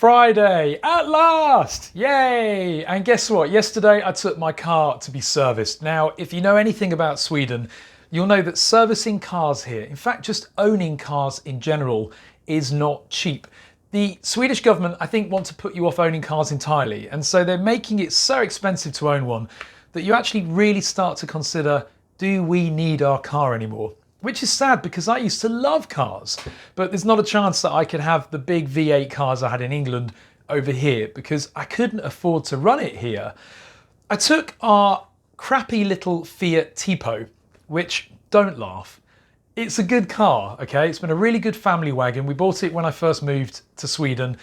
Friday, at last! Yay! And guess what? Yesterday I took my car to be serviced. Now, if you know anything about Sweden, you'll know that servicing cars here, in fact just owning cars in general, is not cheap. The Swedish government, I think, want to put you off owning cars entirely, and so they're making it so expensive to own one that you actually really start to consider, do we need our car anymore? Which is sad because I used to love cars, but there's not a chance that I could have the big V8 cars I had in England over here because I couldn't afford to run it here. I took our crappy little Fiat Tipo, which, don't laugh, it's a good car, okay? It's been a really good family wagon. We bought it when I first moved to Sweden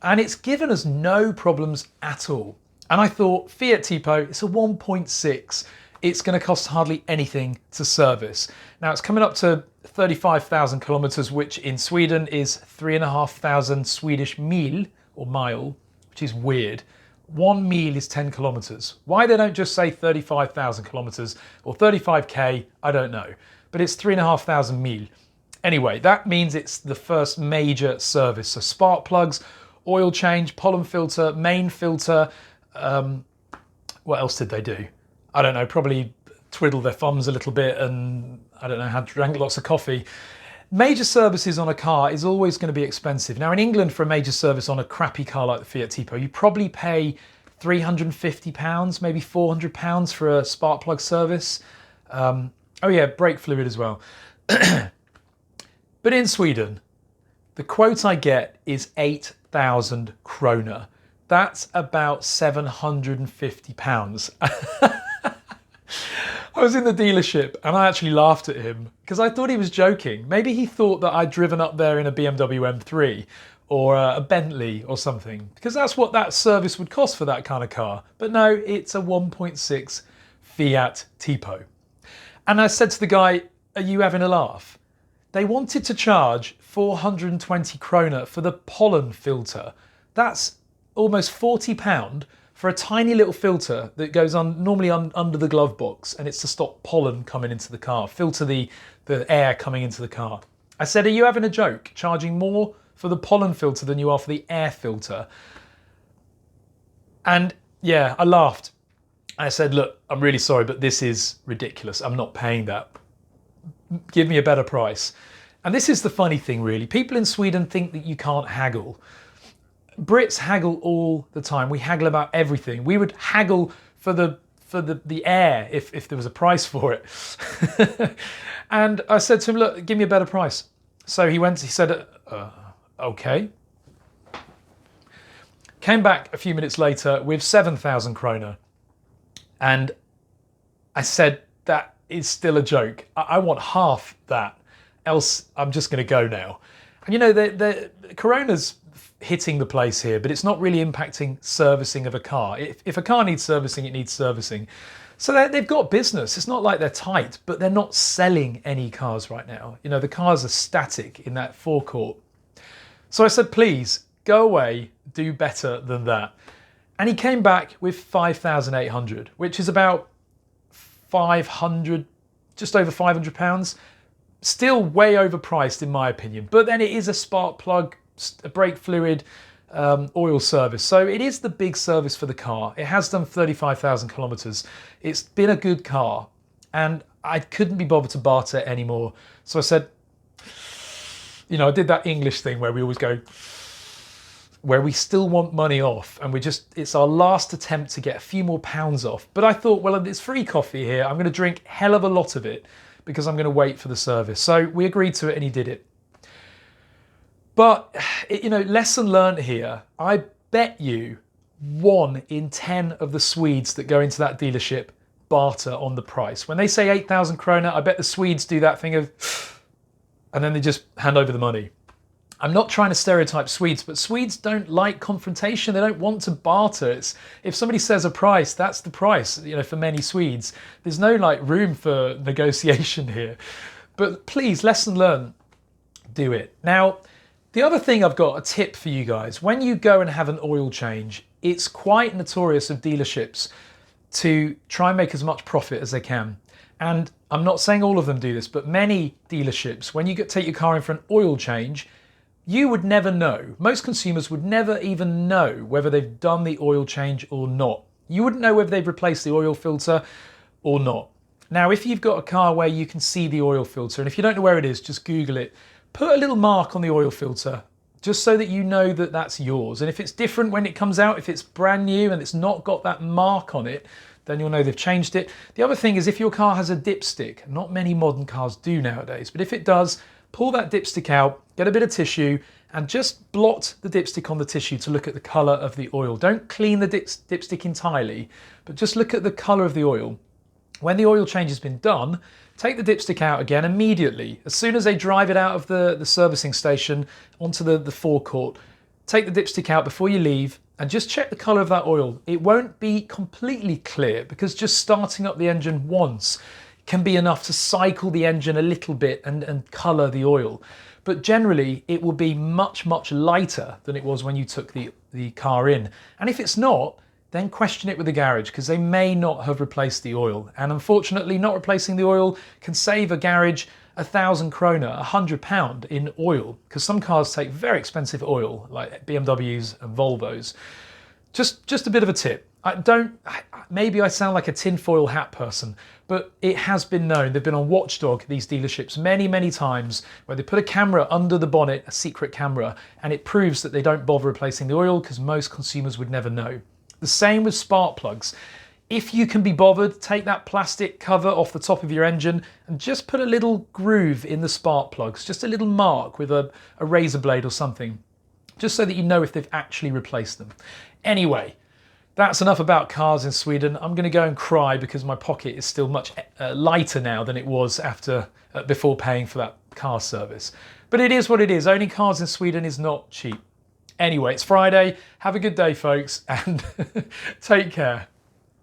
and it's given us no problems at all. And I thought, Fiat Tipo, it's a 1.6. It's going to cost hardly anything to service. Now it's coming up to 35,000 kilometers, which in Sweden is 3,500 Swedish mil, or mile, which is weird. 1 mil is 10 kilometers. Why they don't just say 35,000 kilometers or 35k, I don't know. But it's 3,500 mil. Anyway, that means it's the first major service. So spark plugs, oil change, pollen filter, main filter. What else did they do? I don't know, probably twiddle their thumbs a little bit and I don't know, had drank lots of coffee. Major services on a car is always going to be expensive. Now in England, for a major service on a crappy car like the Fiat Tipo, you probably pay £350, maybe £400 for a spark plug service. Oh yeah, brake fluid as well. But in Sweden, the quote I get is 8,000 krona. That's about £750. I was in the dealership and I actually laughed at him because I thought he was joking. Maybe he thought that I'd driven up there in a BMW M3 or a Bentley or something, because that's what that service would cost for that kind of car. But no, it's a 1.6 Fiat Tipo. And I said to the guy, are you having a laugh? They wanted to charge 420 krona for the pollen filter. That's almost £40 for a tiny little filter that goes on normally under the glove box, and it's to stop pollen coming into the car, filter the air coming into the car. I said, are you having a joke, charging more for the pollen filter than you are for the air filter? And yeah, I laughed. I said, look, I'm really sorry, but this is ridiculous. I'm not paying that. Give me a better price. And this is the funny thing, really. People in Sweden think that you can't haggle. Brits haggle all the time. We haggle about everything. We would haggle for the air if there was a price for it. And I said to him, look, give me a better price. So he said, okay. Came back a few minutes later with 7,000 krona. And I said, that is still a joke. I want half that, else I'm just going to go now. And you know, the Corona's hitting the place here, but it's not really impacting servicing of a car. If a car needs servicing, it needs servicing. So they've got business. It's not like they're tight, but they're not selling any cars right now. You know, the cars are static in that forecourt. So I said, please go away, do better than that. And he came back with 5,800, which is about 500, just over £500. Still way overpriced in my opinion, but then it is a spark plug, a brake fluid, oil service. So it is the big service for the car. It has done 35,000 kilometers. It's been a good car and I couldn't be bothered to barter it anymore. So I said, you know, I did that English thing where we always go, where we still want money off and it's our last attempt to get a few more pounds off. But I thought, well, it's free coffee here. I'm going to drink a hell of a lot of it because I'm going to wait for the service. So we agreed to it and he did it. But, you know, lesson learned here. I bet you 1 in 10 of the Swedes that go into that dealership barter on the price. When they say 8,000 krona, I bet the Swedes do that thing of, and then they just hand over the money. I'm not trying to stereotype Swedes, but Swedes don't like confrontation. They don't want to barter. If somebody says a price, that's the price, you know, for many Swedes. There's no like room for negotiation here. But please, lesson learned, do it. Now, the other thing I've got a tip for you guys. When you go and have an oil change, it's quite notorious of dealerships to try and make as much profit as they can. And I'm not saying all of them do this, but many dealerships, when you take your car in for an oil change, You would never know. Most consumers would never even know whether they've done the oil change or not. You wouldn't know whether they've replaced the oil filter or not. Now, if you've got a car where you can see the oil filter, and if you don't know where it is, just Google it. Put a little mark on the oil filter, just so that you know that that's yours. And if it's different when it comes out, if it's brand new and it's not got that mark on it, then you'll know they've changed it. The other thing is if your car has a dipstick, not many modern cars do nowadays, but if it does, pull that dipstick out, get a bit of tissue, and just blot the dipstick on the tissue to look at the colour of the oil. Don't clean the dipstick entirely, but just look at the colour of the oil. When the oil change has been done, take the dipstick out again immediately. As soon as they drive it out of the servicing station onto the forecourt, take the dipstick out before you leave and just check the colour of that oil. It won't be completely clear because just starting up the engine once can be enough to cycle the engine a little bit and colour the oil. But generally it will be much, much lighter than it was when you took the car in. And if it's not, then question it with the garage because they may not have replaced the oil. And unfortunately, not replacing the oil can save a garage 1,000 krona, £100 in oil, because some cars take very expensive oil, like BMWs and Volvos. Just a bit of a tip. Maybe I sound like a tinfoil hat person, but it has been known. They've been on Watchdog, these dealerships, many, many times where they put a camera under the bonnet, a secret camera, and it proves that they don't bother replacing the oil because most consumers would never know. The same with spark plugs. If you can be bothered, take that plastic cover off the top of your engine and just put a little groove in the spark plugs, just a little mark with a razor blade or something, just so that you know if they've actually replaced them. Anyway, that's enough about cars in Sweden. I'm going to go and cry because my pocket is still much lighter now than it was before paying for that car service. But it is what it is. Owning cars in Sweden is not cheap. Anyway, it's Friday. Have a good day, folks, and take care.